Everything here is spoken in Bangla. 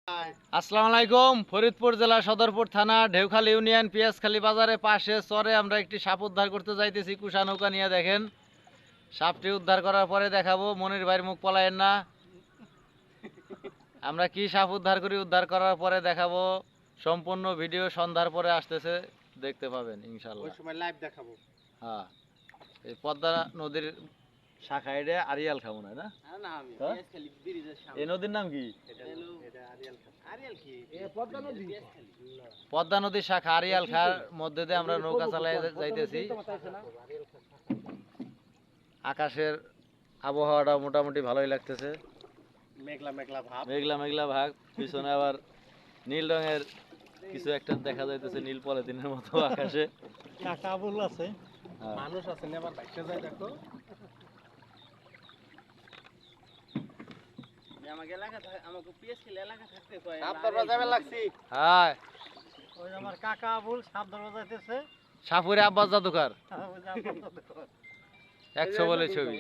আসসালামু আলাইকুম। ফরিদপুর জেলা সদরপুর থানা ঢেউখালী ইউনিয়ন পিয়াজখালী বাজারে পাশে চরে আমরা একটি সাপ উদ্ধার করতে যাইতেছি কুষা নৌকা নিয়ে। দেখেন সাপটি উদ্ধার করার পরে দেখাবো। মনির ভাইয়ের মুখ পলায়েন না। আমরা কি সাপ উদ্ধার করি, উদ্ধার করার পরে দেখাবো। সম্পূর্ণ ভিডিও সন্ধ্যার পরে আসতেছে, দেখতে পাবেন ইনশাল্লাহ। ওই সময় লাইভ দেখাবো। হ্যাঁ, এই পদ্মা নদীর শাখা, এটা আরিয়াল খাবো না না? না আমি হ্যাঁ? পিয়াজখালী ব্রিজের সামনে। এই নদীর নাম কি? এটা আরিয়াল খাল। আরিয়াল কি? পদ্মা নদী। পিয়াজখালী। পদ্মা নদীর শাখা আরিয়াল খার মধ্যে দিয়ে আমরা নৌকা চালাই যাইতেছি। আকাশের আবহাওয়াটা মোটামুটি ভালোই লাগতেছে, মেঘলা মেঘলা ভাব। মেঘলা মেঘলা ভাগ। পিছনে আবার নীল রঙের কিছু একটা দেখা যাইতেছে, নীল পলিথিনের মতো আকাশে। কাবুল আছে, হ্যাঁ। মানুষ আছে না, আবার বাইকটা যায় দেখো। আমাকে এলাকা আমাকে পিয়াজখালী এলাকা থাকতে কয়। সাপ ধরবা যাবে লাগছি। হ্যাঁ, ওই আমার কাকা আবুল সাপ ধরবা যাইতেছে। সাপুরে আব্বাস জাদুকার 100 বলে ছবি।